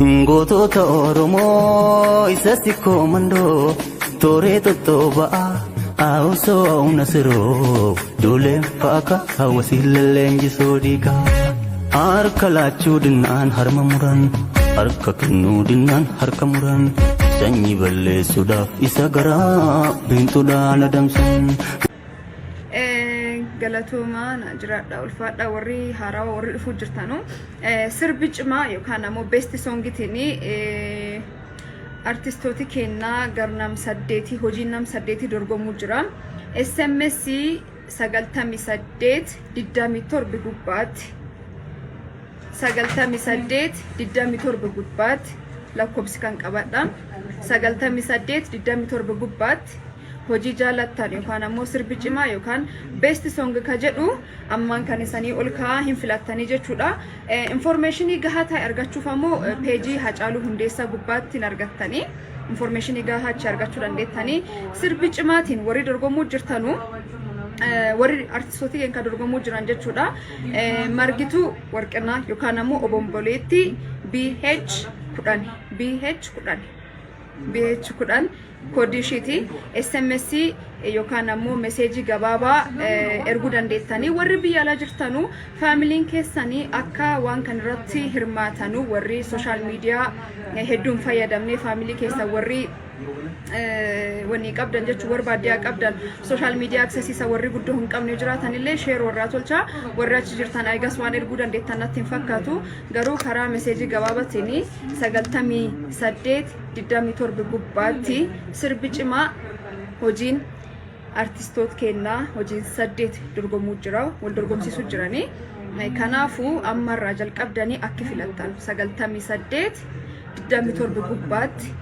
Gootota Oromoo isatti koomandoo tooree tottooba'a haawusoo nasiroo duuleen faaka hawwasii leenjisoo dhiigaa harka laachuu dinnaan harma muran harka kennuu dinnaan harka muran sanyii balleessuudhaaf isa garaa biintuudhaan adamsan. Galatuma jiraadha ulfaadha warri haarawaa warri dhufuu jirtanu sirbi cimaa yookaan ammoo best songitini artistooti kennaa garnam saddeeti hojiin nam saddeeti dorgomuu jira SMS 98 27 gubbaatti 98 27 gubbaatti lakkoofsi kan qabadha 98 27 gubbaatti hojii jaalattan yookaan ammoo sirbi cimaa yookaan best song ka jedhu ammaan kan isanii ol kaa hin filattanii jechuudha. Informationii gahaa ta'e argachuuf ammoo peejii Hacaaluu Hundeessaa gubbaatti argattanii informationii gahaa achi argachuu dandeettanii sirbi cimaatiin warri dorgomuu jirtanu warri artistooti kan dorgomuu jiran jechuudha. Margituu Warqinaa yookaan ammoo Obomboleetti BH10 kodishiti SMS yookaan ammoo meseejii gabaabaa erguu dandeettanii warri biyya alaa jirtanu faamiliin keessanii akka waan kan irratti hirmaatanu warri social media hedduun fayyadamne faamilii keessa warri wanni qabdan jechuu barbaaddiyaa qabdan social media access isa warri guddoo hin qabne jiraatan illee share warraa tolcha warri achi jirtan aygas waan erguu dandeettan natti hin fakkaatu garuu karaa meseejii gabaabatiin 98 27 gubbaatti sirbi cimaa hojiin artistoot kennaa hojiin 8 dorgomuu jira wal dorgomsiisuu jiranii kanaafu ammarraa jalqabdanii akka filattan 98 27 gubbaatti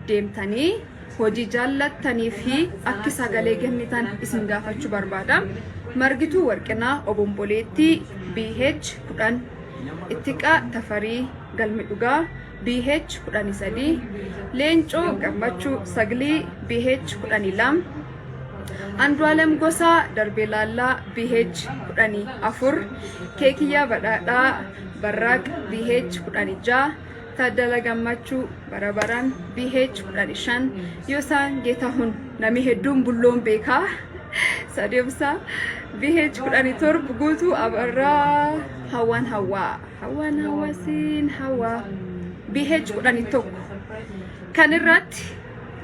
deemtanii hojii jaallattanii fi akka sagalee kennitan isin gaafachuu barbaada. Margituu Warqinaa Obomboleetti BH10 Ittiqaa Tafarii Galmi Dhugaa BH13 Leencoo Gammachuu Saglii BH12 Andu'aalem Gosaa Darbee Laallaa BH14 Keekiyyaa Badhaadhaa Barraaq BH16 Taddala Gammachuu Barabaraan BH15 Yoosaan Geetahun nami hedduun bulloon beekaa Sadeemsaa BH17 Guutuu Abarraa Hawaan Hawaasiin Hawaa BH11 kan irratti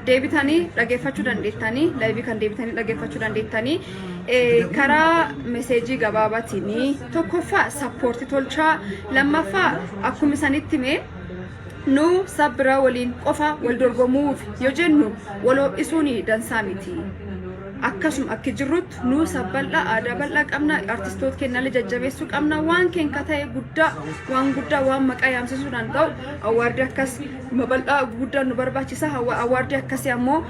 deebitanii dhageeffachuu dandeettanii laayivii kan deebitanii dhageeffachuu dandeettanii karaa meseejii gabaabaatiin tokkoffaa sappoortii tolchaa lammaffaa akkuma isanitti mee nu sabira waliin qofa wal dorgomuuf yoo jennu wal ho'isuun dansaa miti akkasuma akka jirrutti nu sabbal'a aadaa bal'aa qabna artistoot kennaalee jajjabeessuu qabna waan keenya ta'e guddaa waan maqaa yaamsisuu danda'u awaardii akkas bal'aa guddaa nu barbaachisa awaardii akkasii ammoo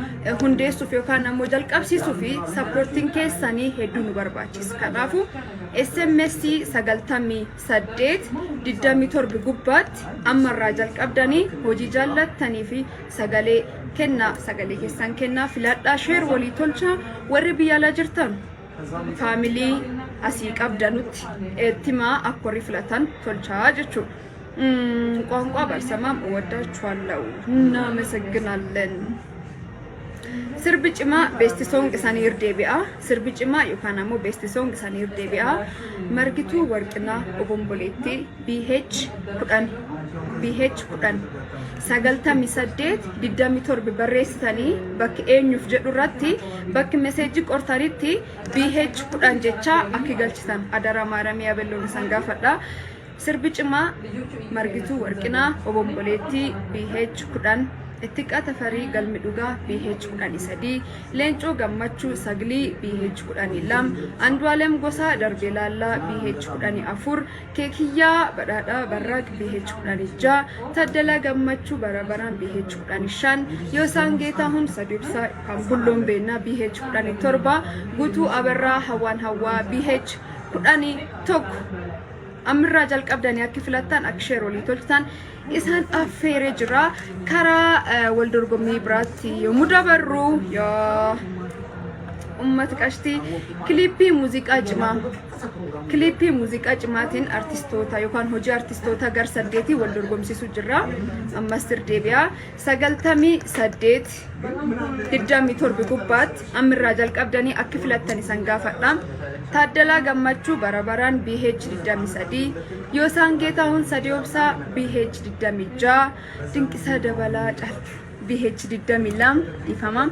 hundeessuuf yookaan ammoo jalqabsiisuuf sappoortiin keessanii hedduu nu barbaachisa kanaafuu SMS 98 27 gubbaatti ammarraa jalqabdanii hojii jaallattanii fi sagalee keessan kennaa filadhaa sheer walii tolchaa warri biyya alaa jirtan faamilii asii qabdanutti ettimaa akka warri filatan tolchaa jechuudha. ቋንቋ ባልሰማም እወዳችኋለሁ እናመሰግናለን። sirbi cimaa best song isaanii irdeebi'a sirbi cimaa yookaan ammoo best song isaanii irdeebi'a Margituu Warqinaa Obomboleetti BH10 98 27 barreessitanii bakki eenyuuf jedhu irratti bakki meseejii qortanitti BH10 jechaa akka galchitan adara maaramii abelloon isan gaafadha. sirbi cimaa Margituu Warqinaa Obomboleetti BH10 Ittiqaa Tafarii Galmi Dhugaa BH13 Leencoo Gammachuu Saglii BH12 Andu'aalem Gosaa Darbee Laallaa BH14 Keekiyyaa Badhaadhaa Barraaq BH16 Taddala Gammachuu Barabaraan BH15 Yoosaan Geetahun Sadeemsaa kan bulloon beennaa BH17 Guutuu Abarraa Hawaan Hawaa BH11 amirraa jalqabdanii akka filattan akka sheer walii tolchitan isaan affeeree jira karaa wal dorgommii biraatti yommuu dabarru ummat qashti klippii muuziqaa cimaatiin artistoota yookaan hojii artistoota gar 8 wal dorgomsiisu jirra ammas deebi'a 98 27 gubbaatti amirraa jalqabdanii akka filattan isan gaafadha Taaddalaa Gammachuu barabaraan BH 23 Yoosaan Geetahuun Sadiyoobsaa BH 26 Dinqisaa Dabalaa BH 22 ifama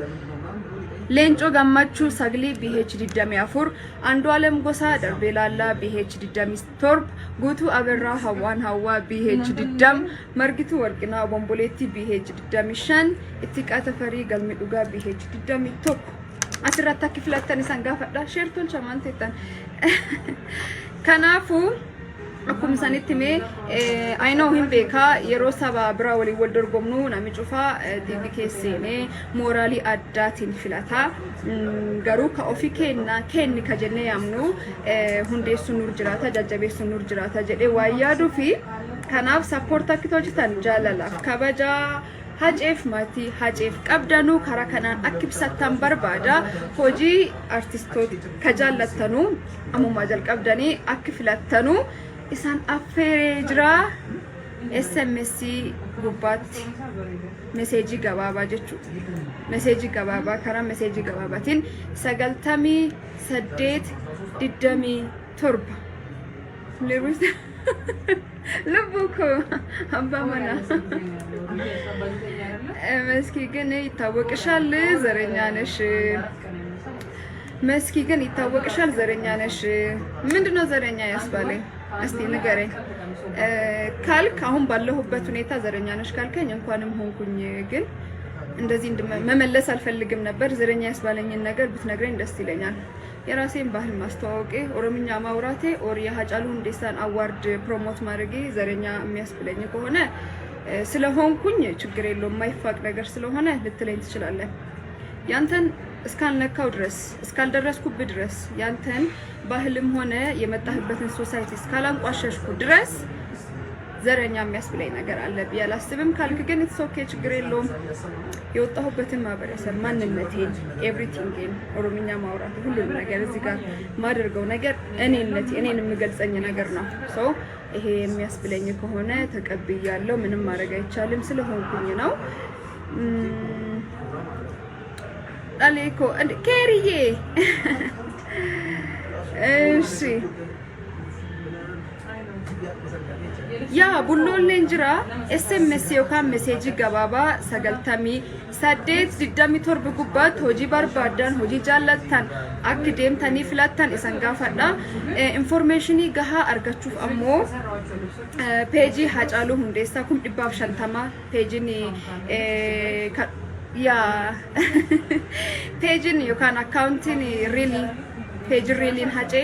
Leencoo Gammachuu Sagli BH 24 Andu'aalem Gosaa Darbee Laallaa BH 27 Guutuu Abarraa Hawwaan Hawwaa BH 20 Margituu Warqinaa Bomboleetti BH 25 Ittiqaa Tafarii Galmi Dhugaa BH 21 asirratti akka filattan isan gaafadha share tolcha maanteettan kanaafu akkuma sanitti mee I know him beeka yeroo saba bira waliin wal dorgomnu nami cufaa TV keesseenee mooraalii addaatiin filata garuu ka ofii kenni ka jennee yaamnu hundeessuun nur jiraata jajjabeessuun nur jiraata jedhee waa yaaduu fi kanaaf support akka tolchitan jaalalaaf kabajaa Hajeef mati hajeef qabdanu kara kanaan akkibsattan barbaada hojii artistoota kajallattanu amuma jalqabdanii akka filattanu isan affeeree jira SMS gubbaatti meseejii gabaabaa jechuudha meseejii gabaabaa kara meseejii gabaabaatiin 98 27 lewis Lubuko hamba mana Meski ግን ይታወቅሻል ዘረኛ ነሽ መስኪ ግን ይታወቅሻል ዘረኛ ነሽ ምንድነው ዘረኛ ያስባለኝ እስቲ ንገረኝ ካልክ አሁን ባለሁበት ሁኔታ ዘረኛ ነሽ ካልከኝ እንኳንም ሆንኩኝ ግን እንደዚህ መመለስ አልፈልግም ነበር ዘረኛ ያስባለኝን ነገር ብትነግረኝ ደስ ይለኛል የራሴን ባህል ማስተዋወቄ ኦሮምኛ ማውራቴ ኦር የሃጫሉ ሁንዴሳን አዋርድ ፕሮሞት ማድረጌ ዘረኛ የሚያስብለኝ ከሆነ ስለሆንኩኝ ችግር የለውም ማይፋቅ ነገር ስለሆነ ልትለኝ ትችላለህ ያንተን እስካልነካው ድረስ እስካልደረስኩብ ድረስ ያንተን ባህልም ሆነ የመጣህበትን ሶሳይቲ እስካላንቋሸሽኩ ድረስ ዘረኛ የሚያስብለኝ ነገር አለ ቢያላስብም ካልክ ግን ኢትስ ኦኬ ችግር የለውም የወጣሁበትን ማህበረሰብ ማንነቴን ኤቭሪቲንግን ኦሮምኛ ማውራት ሁሉም ነገር እዚህ ጋር ማድረገው ነገር እኔነት እኔን የሚገልጸኝ ነገር ነው ሶ ይሄ የሚያስብለኝ ከሆነ ተቀብያለሁ ምንም ማድረግ አይቻልም ስለሆንኩኝ ነው ዳሌኮ ከሪዬ እሺ ያ ቡሎሌን ጅራ SMS yookaan meseejii gabaabaa 98 gubbaatti hojii barbaadan hojii jaallattan akka deemtanii filattan isan gaafadha informationii gahaa argachuuf ammoo peejii Hacaaluu Hundeessaa 150 peejiin ya peejiin yookaan accountiin really page reelin hace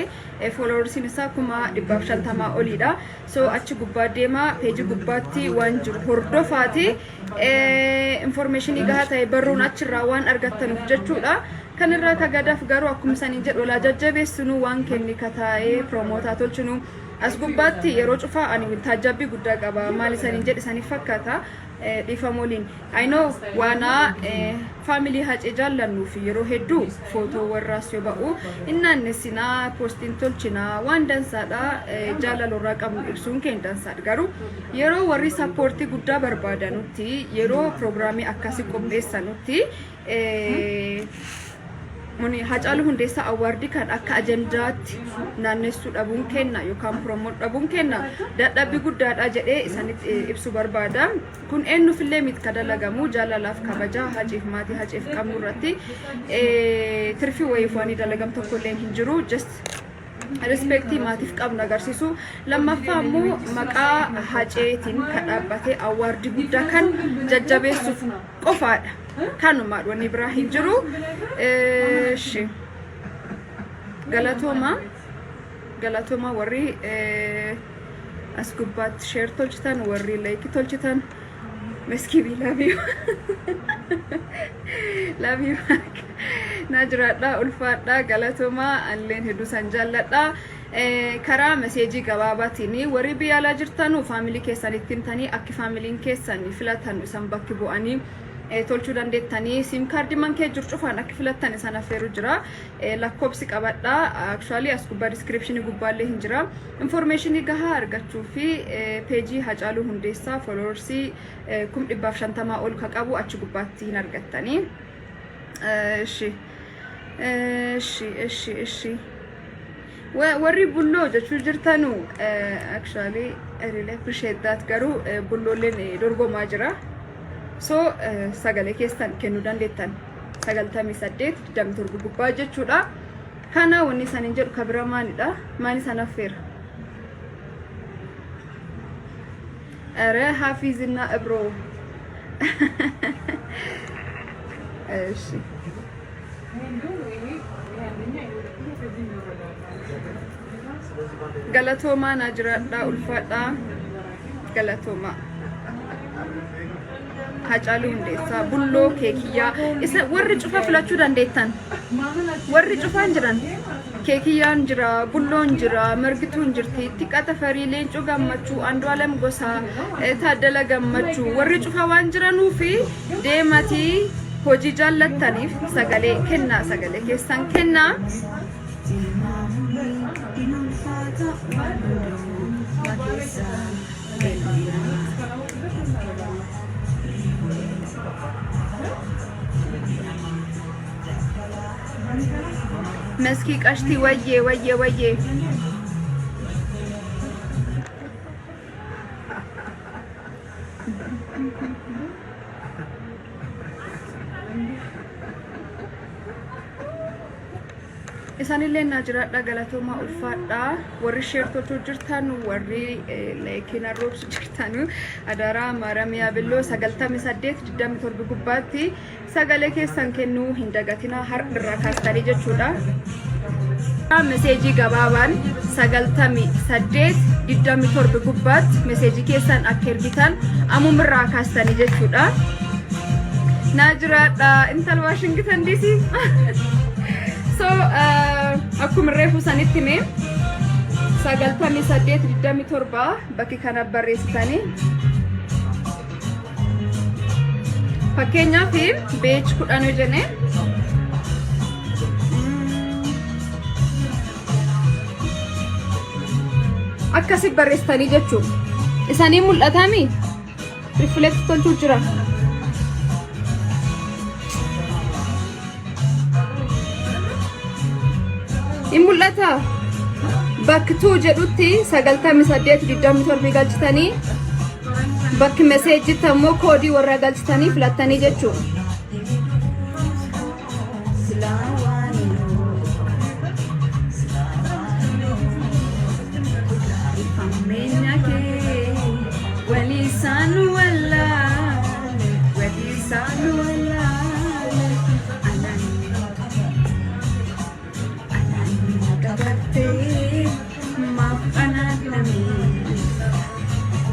followers insa kuma 150 olida so achi gubba deema page gubbatti waan jiru hordofaati information igaha tay barruun achirra waan argattanu jechuudha kanirra ka gadaf garu akkum sanin jedhu la jajjabeessinu waan kenni kataa'ee promoter tolchinu as gubbatti yeroo cufa ani taajabbi guddaa qaba maali sanin jedhi sanin fakkaata difamolin I know wana family hace jallannu fi yeroo heddu photo warras yo ba'u innanne sina postin tolchina waan dansaadha jallalorra qabnu ibsuun keen dansaadha garu yeroo warri support guddaa barbaadanutti yeroo programii akkasi qopheessanutti moni Hacaaluu Hundeessaa award kan akka ajendaatti naannessu dhabuun kenna yookaan promote dhabuun kenna dadhabbi guddaadha jedhee isanitti ibsu barbaada kun eenyufillee mit kadalagamu jaalalaaf kabaja hajiif maatii hajiif qabnu irratti tirfi wayifaanii dalagam tokkolleen hin jiru just respecti maatif qabna agarsiisu lammaffaa ammoo maqaa haceetiin kadhaabbatee award guddaa kan jajjabeessuuf qofaadha kanuma wani Ibrahim jiru shi galatoma warri asgubat share tolchitan warri like tolchitan meski bi love you najradha ulfaadha galatoma alleen hedduu san jalladha karaa meseejii gabaabatiin warri biyyaala jirtanu family keessanittiin tanii akka familiin keessan filatan isan bakki bu'anii tolchuu dandeettanii sim kaardii man kee jiru cufaan akka filattan isaan affeeru jira lakkoobsi qabadha actually as gubbaa description gubbaallee hin jira information gahaa argachuu fi page Hacaaluu Hundeessaa followers 150 ol ka qabu achi gubbaatti hin argattanii እሺ warri bulloo jechuu jirtanu actually I really appreciate that garu bullooleen dorgomaa jira so sagalee keessan kennuu dandeettan 98 27 gubbaa jechuudha kana wanni san hin jedhu kabira maanidha maani san affeera are hafizina ibro እሺ Galatoma Najradha ulfadha Galatoma Hacaaluu Hundeessaa bulloo keekiyyaa isa warri cufa filachuu dandeettan warri cufaan jiran keekiyyaan jira bulloon jira margituun jirti xiqqata farii leencoo gammachuu Andu'aalam Gosaa Taaddala Gammachuu warri cufa waan jiranuufi deematii hojii jaallattaniif sagalee kennaa sagalee keessan kennaa Meski qashti wayye isanillee Najradha Galatoma ulfadha warri share tochuu jirtan warri like na roobsu jirtan adara Maaramiyaa Billoo 98 27 gubbaatti sagalee keessan kennuu hin dagatina har'irraa kaastanii jechuudha meseejii gabaabaan 98 27 gubbaatti meseejii keessan akka ergitan amumirraa kaastanii jechuudha Najradha intal Washington DC so akkuma reefu sanitti mee 98 27 bakki kana barreessitanii fakkeenyaaf beech 10 jenne akkasi barreessitanii jechuun isaanii mul'ataami reflect tolchuu jira imulata baktu jedhutti 98 27 galchitanii bakki message tammo koodii warra galchitanii filattanii jechuu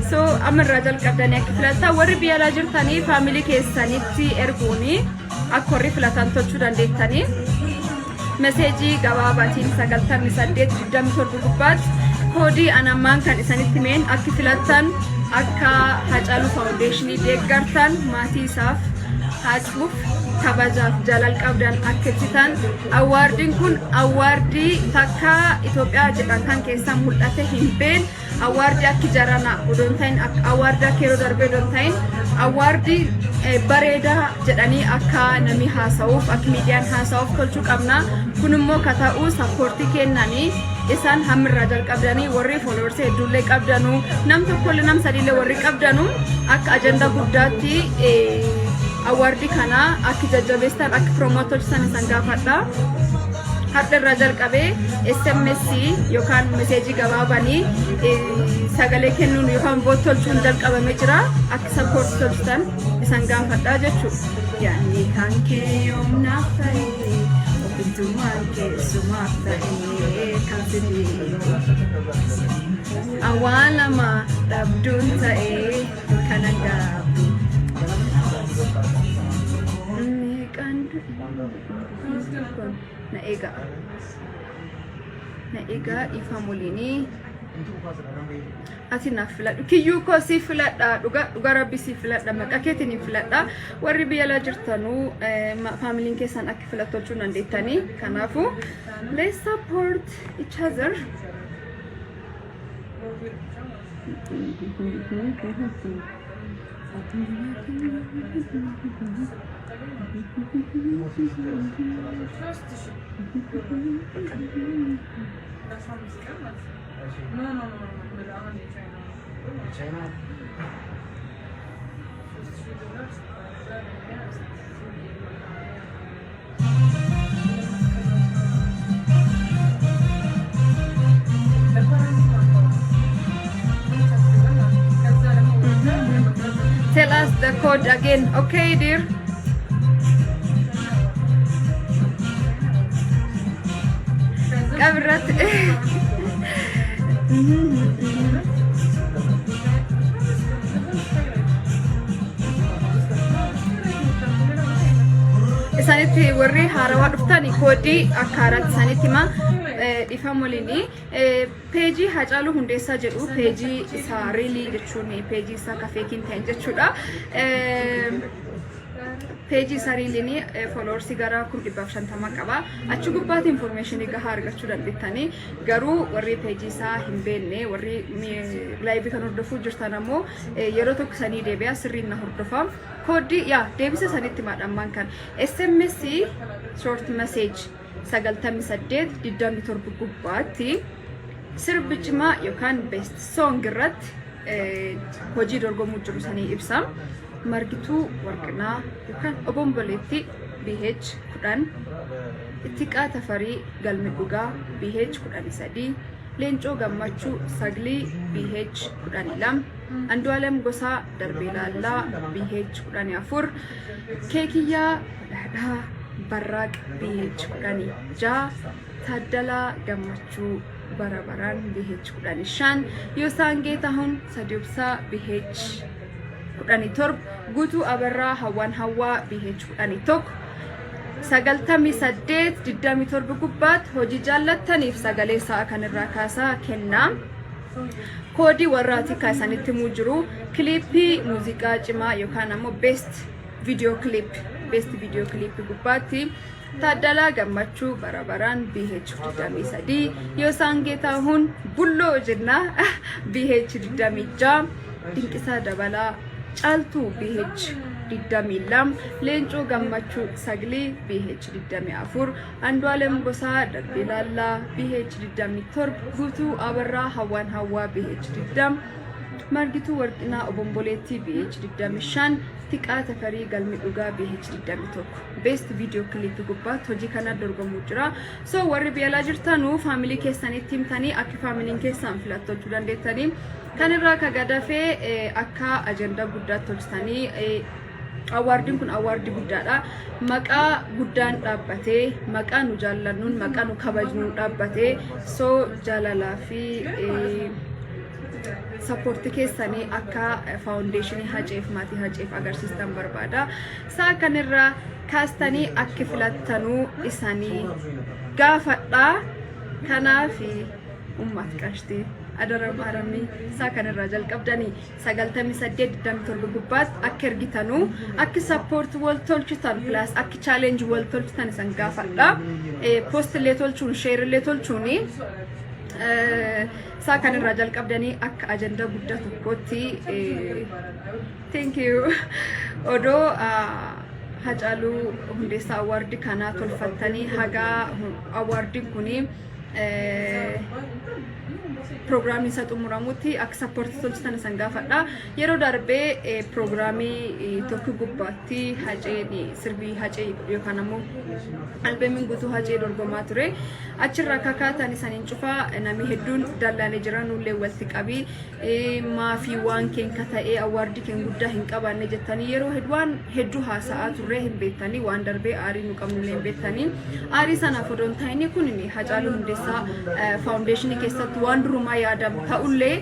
so amarra jalqabdanii akka filataa warri biyya alaa jirtanii family keessanitti erguuni akka warri filatan tolchuu dandeettanii meseejii gabaabaatiin 98 27 gubbaatti koodii anammaan kan isanitti meen akka filatan akka Hacaaluu Foundation deeggartan maatii isaaf haasmuuf kabajaaf jalal qabdan akka ibsitan awwaardiin kun awwaardii takka Itoophiyaa jedhan kan keessan mul'ate hin been awwaardii akka jarana odoon ta'in akka awwaardaa yeroo darbee odoon ta'in awwaardii bareedaa jedhanii akka nami haasa'uuf akka miidiyaan haasa'uuf tolchuu qabna kun immoo kata'uu sappoortii kennanii isaan hamirraa jalqabdanii warri followers hedduullee qabdanuu nam tokkollee nam sadiillee warri qabdanuu akka ajandaa guddaatti awwaardii kana akka jajjabeessan akka promote tolchisan isaan gaafadha har'irraa jalqabee SMS yookaan meseejii gabaabanii sagalee kennuun yookaan vote tolchuun jalqabamee jira akka support tolchisan isaan gaafadha jechuudha yaani kan kee yoomnaaf ta'ee ofiisumaan keessumaaf ta'ee kan fidee awwaalama dhabduun ta'ee kana gaabdu na ega ifa mulini ati naaf filadhu kiyyuu koo si filadha dhuga rabbi si filadha maqaa keetiin filadha warri biyya alaa jirtanuu faamiliin keessan akka filattochuu dandeettanii kanaafu let's support each other. Tell us the code again, okay, dear? Kabrat. Saniti warri harawa dhuftani koodi akkarat saniti ma ifamolini page hacalu hundeessa jedhu page isa really jechuun page isa kafeekin ta'e jechuudha. Page isa really followers gara 150 qaba. Achi gubbaatti information gahaa argachuu dandeettanii garuu warri page isa hin beekne warri live kan hordofuu jirtan ammoo yeroo tokko sanii deebi'a sirriin na hordofaa. Koodi yaa deebisa sanitti madhammaan kan SMS short message 98 27 gubbaatti sirbichima yookaan best song irratti hojii dorgomuu jiru sanii ibsa. Margituu Warqinaa yookaan obomboleetti BH 10 Ittiqaa Tafarii Galmi Dhugaa BH 13 Leencoo Gammachuu Saglii BH 12 Andu'aalem Gosaa Darbee Laallaa BH 14 Keekiyyaa Dhadhaa Barraaq BH 16 Taaddalaa Gammachuu Barabaraan BH 15 Yoosaan Geetahun Sadiibsaa BH 17 Guutuu Abarraa Hawwaan Hawwaa BH 11 98 27 gubbaatti hojii jaallattaniif sagalee sa'a kanirraa kaasaa kennaa. Koodii warraati kaasanitti muu jiru kliipii muuziqaa cimaa yookaan ammoo best video clip gubbaatti Taaddalaa Gammachuu Barabaraan BH 23 Yoosaan Geetahun Bulloo jenna BH 26 Dinqisaa Dabalaa Caaltuu BH 22 Leencoo Gammachuu Saglii BH 24 Andu'aalem Gosaa Darbee Laallaa BH 27 Guutuu Abarraa Hawwaan Hawwaa BH 20 Margituu Warqinaa Obomboleetti BH 25 Ittiqaa Tafarii Galmi Dhugaa BH 21 best video clip gubbaatti hojii kana dorgomuu jira. So warri biyya alaa jirtanuu faamilii keessanitti himtanii akka faamiliin keessan filattachuu dandeettanii kanirraa kagadafee akka ajandaa guddaatti hojjetanii awwaardiin kun awwaardii guddaadha. Maqaa guddaan dhaabbatee maqaa nu jaallannuun maqaa nu kabajnuun dhaabbatee so jaalalaa fi support keessanii akka foundation Haceef maatii Haceef agarsiistan barbaada. Saa kanirraa kaastanii akka filattanuu isaanii gaafadhaa. Kanaaf ummat qashtii adara maaramii saa kanirraa jalqabdanii 98 27 gubbaatti akka ergitanuu akka support wal tolchitan plus akka challenge wal tolchitan isan gaafadhaa. Post illee tolchuun share illee tolchuuni saa kanirraa jalqabdanii akka ajandaa guddaa tokkotti thank you odoo Hacaaluu Hundeessaa awwaardii kanaa tolfattanii hagaa awwaardiin kuni programii isa xumuramutti akka support tolchitan isan gaafadhaa. Yeroo darbee programii tokko gubbaatti Haceen sirbii Hacee yookaan ammoo albeemiin guutuu Hacee dorgomaa ture. Achirraa kakaataan isaniin cufaa namni hedduun dallaalee jiran ullee walitti qabii maafii waan keenka ta'ee awwaardii keen guddaa hin qabaanne jettanii yeroo hedduu haasa'aa turre hin beektanii waan darbee aarii nu qabnullee hin beektanii aarii sanaaf odoon ta'ini kun Hacaaluu Hundeessaa foundation keessatti waan durrumaa yaadamu ta'ullee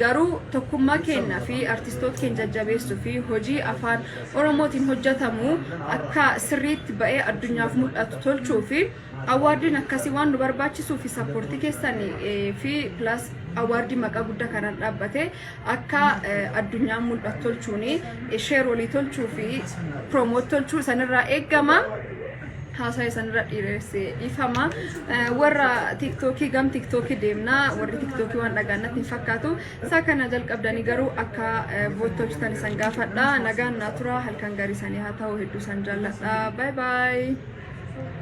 garuu tokkummaa keenya fi artistoota keenya jajjabeessuu fi hojii afaan oromootiin hojjetamu akka sirriitti ba'ee addunyaaf mul'atu tolchuu fi awaardiin akkasii waan nu barbaachisuu fi sappoortii keessanii fi plus awaardii maqaa guddaa kanaan dhaabbate akka addunyaan mul'atu tolchuuni sheerolii tolchuu fi promoot tolchuu sanirraa eegama. Haasaa sanirra dhiiressee ifama warra tiktokii gam tiktokii deemnaa warri tiktokii waan dhagaannatti hin fakkaatu isaa kana jalqabdanii garuu akka voot tolchitan isan gaafadha. Nagaan naa tura halkan gaarii sanii haa ta'u hedduu san jaalladha. Bye bye.